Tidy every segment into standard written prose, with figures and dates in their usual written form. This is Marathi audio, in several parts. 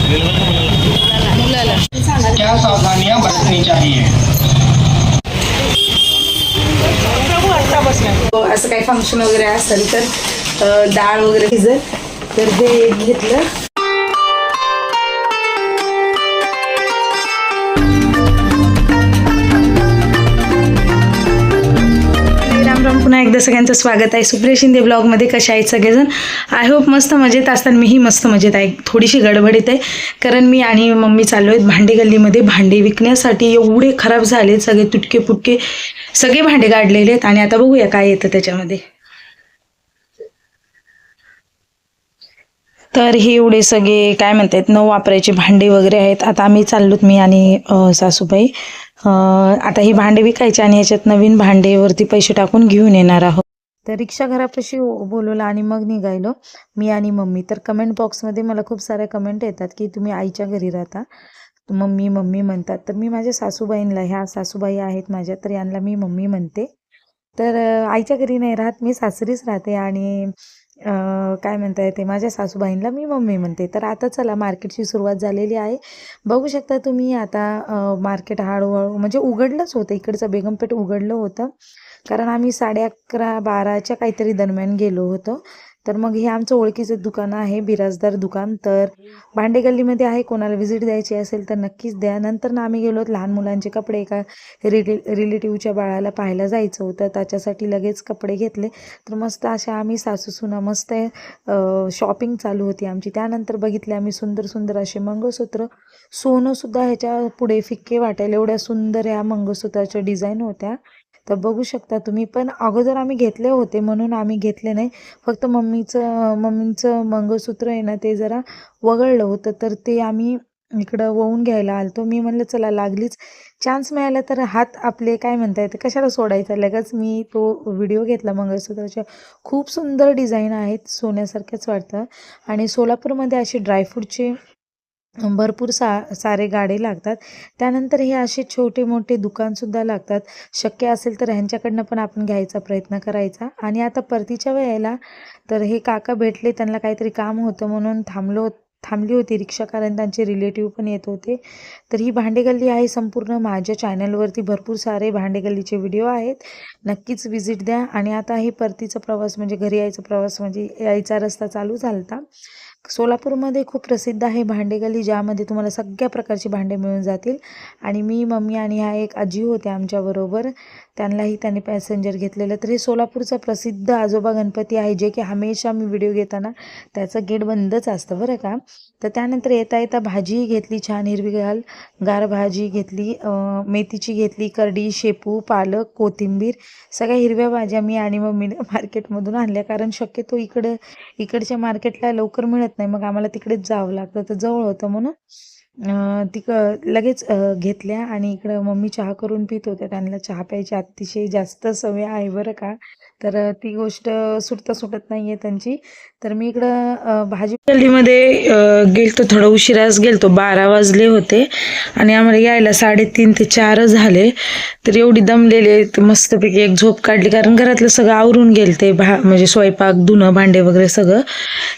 मुलाला क्या सावधानियां बरतनी चाहिए? असं काही फंक्शन वगैरे असेल तर डाळ वगैरे भिजत तर हे एक घेतलं. राम पुन्हा एकदा सगळ्यांचं स्वागत आहे सुप्रिया शिंदे ब्लॉगमध्ये. कशा आहेत सगळेजण? आय होप मस्त मजेत असताना मीही मस्त मजेत आहे. थोडीशी गडबडीत आहे कारण मी आणि मम्मी चाललो आहेत भांडे गल्लीमध्ये भांडे विकण्यासाठी. एवढे खराब झालेत सगळे, तुटके फुटके सगळे भांडे काढलेले आहेत आणि आता बघूया काय येतं त्याच्यामध्ये. तर हे एवढे सगळे काय म्हणतात न वापरायचे भांडे वगैरे आहेत. आता आम्ही चाललोत मी आणि सासूबाई. आता ही भांडे विकायचे आणि ह्याच्यात नवीन भांडेवरती पैसे टाकून घेऊन येणार आहोत. तर रिक्षा घरापाशी बोलवलं आणि मग निघायलो मी आणि मम्मी. तर कमेंट बॉक्समध्ये मला खूप साऱ्या कमेंट येतात की तुम्ही आईच्या घरी राहता, मम्मी मम्मी म्हणतात. तर मी माझ्या सासूबाईंना, ह्या सासूबाई आहेत माझ्या, तर यांना मी मम्मी म्हणते. तर आईच्या घरी नाही राहत मी, सासरीच राहते आणि काय म्हणता येते माझ्या सासूबाईंना मी मम्मी म्हणते. तर आता चला मार्केटची सुरुवात झालेली आहे. बघू शकता तुम्ही आता मार्केट हळूहळू म्हणजे उघडलंच होतं. इकडचं बेगमपेठ उघडलं होतं कारण आम्ही 11:30-12च्या काहीतरी दरम्यान गेलो होतो. तर मग हे आमचं ओळखीचं दुकान आहे, बिराजदार दुकान. तर भांडे गल्लीमध्ये आहे, कोणाला व्हिजिट द्यायची असेल तर नक्कीच द्या. नंतर ना आम्ही गेलो लहान मुलांचे कपडे, एका रिलेटिव्हच्या बाळाला पाहायला जायचं होतं, त्याच्यासाठी लगेच कपडे घेतले. तर मस्त अशा आम्ही सासूसुना मस्त शॉपिंग चालू होती आमची. त्यानंतर बघितले आम्ही सुंदर सुंदर असे मंगळसूत्र. सोनंसुद्धा ह्याच्या पुढे फिक्के वाटायला एवढ्या सुंदर ह्या मंगळसूत्राच्या डिझाईन होत्या. तर बघू शकता तुम्ही. पण अगोदर आम्ही घेतले होते म्हणून आम्ही घेतले नाही, फक्त मम्मीचं मंगळसूत्र आहे ना ते जरा वगळलं होतं तर ते आम्ही इकडं वळून घ्यायला आलतो. मी म्हणलं चला लागलीच चान्स मिळाला तर हात आपले काय म्हणता येते कशाला सोडायचा. लगेच मी तो व्हिडिओ घेतला मंगळसूत्राच्या. खूप सुंदर डिझाईन आहेत, सोन्यासारख्याच वाटतं. आणि सोलापूरमध्ये असे ड्रायफ्रूटचे भरपूर सारे गाडे लागतात. त्यानंतर हे असे छोटे मोठे दुकानसुद्धा लागतात. शक्य असेल तर ह्यांच्याकडनं पण आपण घ्यायचा प्रयत्न करायचा. आणि आता परतीच्या वेळेला तर हे काका भेटले, त्यांना काहीतरी काम होतं म्हणून थांबली होती रिक्षा, कारण त्यांचे रिलेटिव्ह पण येत होते. तर ही भांडेगल्ली आहे संपूर्ण. माझ्या चॅनलवरती भरपूर सारे भांडेगल्लीचे व्हिडिओ आहेत, नक्कीच विजिट द्या. आणि आता हे परतीचा प्रवास म्हणजे घरी यायचा प्रवास म्हणजे यायचा रस्ता चालू झाला. सोलापूरमध्ये खूप प्रसिद्ध आहे भांडेगल्ली, ज्यामध्ये तुम्हाला सगळ्या प्रकारची भांडे मिळून जातील. आणि मी मम्मी आणि ह्या एक आजी होत्या आमच्याबरोबर, त्यांनी पॅसेंजर घेतलेलं. तर हे सोलापूरचं प्रसिद्ध आजोबा गणपती आहे, जे की हमेशा मी व्हिडिओ घेताना त्याचं गेट बंदच असतं बरं का. तर त्यानंतर येता येता भाजी घेतली, छान हिरवीगार गार भाजी घेतली, मेथीची घेतली, करडी, शेपू, पालक, कोथिंबीर, सगळ्या हिरव्या भाज्या मी आणि मम्मीने मार्केटमधून आणल्या. कारण शक्यतो इकडच्या मार्केटला लवकर मिळत नाही, मग आम्हाला तिकडेच जावं लागतं. तर जवळ होतं म्हणून लगेच घेतल्या. आणि इकडं मम्मी चहा करून पित होत्या, त्यांना चहा प्यायची अतिशय जास्त सवय आहे बरं का. तर ती गोष्ट सुटत नाही आहे त्यांची. तर मी इकडं भाजी गल्लीमध्ये गेलतो, थोडं उशिराच गेलतो, 12 वाजले होते आणि आम्हाला यायला 3:30 ते 4 झाले. तर एवढी दमलेले मस्तपैकी एक झोप काढली, कारण घरातलं सगळं आवरून गेलते, म्हणजे स्वयंपाक धुणं भांडे वगैरे सगळं.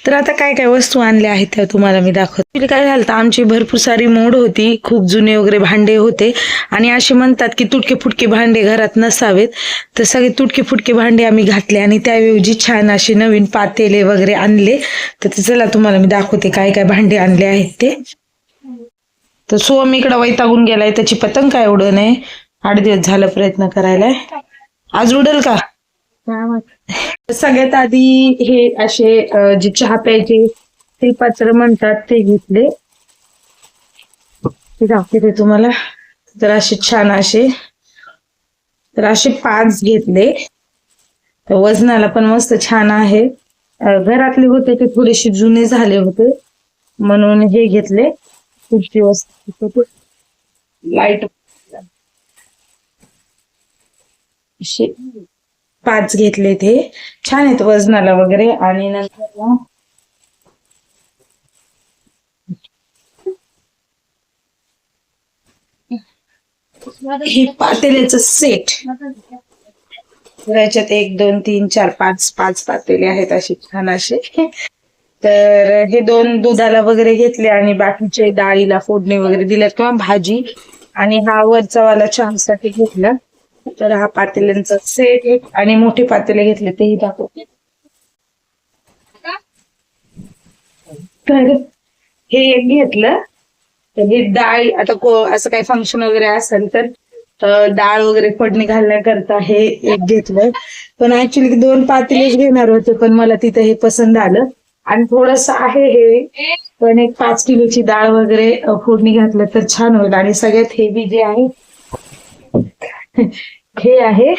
तर आता काय काय वस्तू आणल्या आहेत त्या तुम्हाला मी दाखवते. काय झालं, आमची भरपूर सारी मोड होती, खूप जुने वगैरे भांडे होते आणि असे म्हणतात की तुटके फुटके भांडे घरात नसावेत. तर सगळे तुटके फुटके भांडे आम्ही घातले आणि त्याऐवजी छान असे नवीन पातेले वगैरे आणले. तर चला तुम्हाला मी दाखवते काय काय भांडे आणले आहेत ते. तर सोम इकडं वैतागून गेलाय, त्याची पतंग काय उडत नाही. 8 दिवस झालं प्रयत्न करायला, आज उडेल का. सगळ्यात आधी हे असे जे चहा प्यायचे ते पात्र म्हणतात ते घेतले, ते दाखवते तुम्हाला. तर असे छान असे 5 घेतले. वजनाला पण मस्त छान आहे. घरातले होते ते थोडेसे जुने झाले होते म्हणून हे घेतले. खूप दिवस लाईट असे 5 घेतले, ते छान आहेत वजनाला वगैरे. आणि नंतर हे पातेल्याचं सेट. याच्यात 1 2 3 4 5 पातेले आहेत असे छान असे. तर हे 2 दुधाला वगैरे घेतले आणि बाकीचे डाळीला फोडणी वगैरे दिल्या किंवा भाजी, आणि हा वरचा वाला चहासाठी घेतला. तर हा पातेल्यांचा सेट आहे आणि मोठे पातेले घेतले तेही दाखवते. तर हे एक घेतलं. तर हे डाळ आता असं काही फंक्शन वगैरे असेल तर डाळ वगैरे फोडणी घालण्याकरता हे एक घेतलं. पण ऍक्च्युली 2 पातेलेच घेणार होते, पण मला तिथं हे पसंत आलं. आणि थोडस आहे हे, पण एक 5 किलोची डाळ वगैरे फोडणी घातलं तर छान होईल. आणि सगळ्यात हेवी जे आहे हे आहे,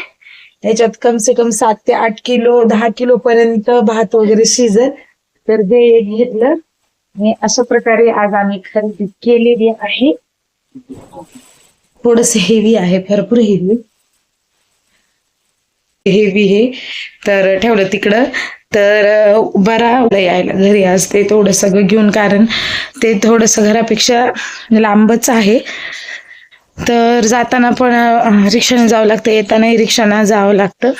त्याच्यात कम से कम 7 ते 8 किलो 10 किलो पर्यंत भात वगैरे शिजल. तर हे एक घेतलं. आणि अशा प्रकारे आज आम्ही खरेदी केलेली आहे. थोडस हेवी आहे, भरपूर हेवी हे तर ठेवलं तिकडं. तर बरा यायला घरी आज ते थोडं सगळं घेऊन, कारण ते थोडस घरापेक्षा लांबच आहे. तर जाताना पण रिक्षाने जावं लागतं, येतानाही रिक्षाने जावं लागतं,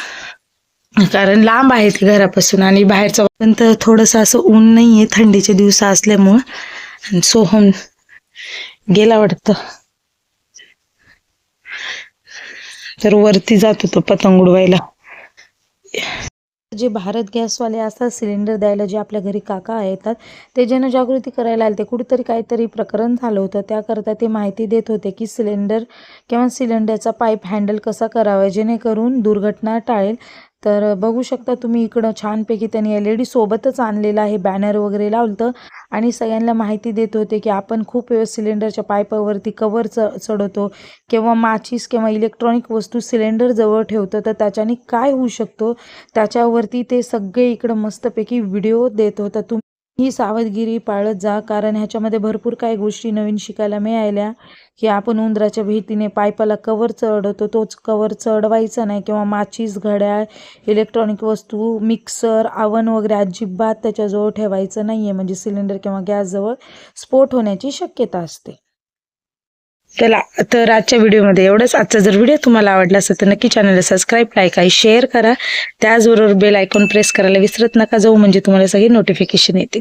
कारण लांब आहे ते घरापासून. आणि बाहेरचं पण तर थोडंसं असं ऊन नाहीये, थंडीचे दिवस असल्यामुळं. आणि सोहम गेला वाटतं, तर वरती जात होतो पतंग उडवायला. जे भारत गॅसवाले असतात सिलेंडर द्यायला, जे आपल्या घरी काका येतात, ते जनजागृती करायला आले. ते कुठेतरी काहीतरी प्रकरण झालं होतं, त्याकरता ते माहिती देत होते की सिलेंडर किंवा सिलेंडरचा पाईप हँडल कसा करावा जेणेकरून दुर्घटना टाळेल. तर बघू शकता तुम्ही इकडं छानपैकी त्यांनी LED सोबतच आणलेलं आहे, बॅनर वगैरे लावलं. आणि सगळ्यांना माहिती देत होते की आपण खूप वेळेस सिलेंडरच्या पाईपावरती कवर चढवतो किंवा माचीस किंवा इलेक्ट्रॉनिक वस्तू सिलेंडर जवळ ठेवतो, तर त्याच्याने काय होऊ शकतो त्याच्यावरती ते सगळे इकडं मस्तपैकी व्हिडिओ देत होता. तुम्ही ही सावधगिरी पाळत जा, कारण ह्याच्यामध्ये भरपूर काही गोष्टी नवीन शिकायला मिळाल्या. की आपण उंदराच्या भीतीने पाईपाला कवर चढवतो, तोच कवर चढवायचा नाही. किंवा माचीस, घड्याळ, इलेक्ट्रॉनिक वस्तू, मिक्सर, आवन वगैरे अजिबात त्याच्याजवळ ठेवायचं नाहीये, म्हणजे सिलेंडर किंवा गॅसजवळ स्फोट होण्याची शक्यता असते. चला, तर आजच्या व्हिडिओमध्ये एवढंच. आजचा जर व्हिडिओ तुम्हाला आवडला असेल तर नक्की चॅनलला सबस्क्राईब, लाईक आणि शेअर करा. त्याचबरोबर बेल आयकॉन प्रेस करायला विसरत नका जाऊ, म्हणजे तुम्हाला सगळे नोटिफिकेशन येतील.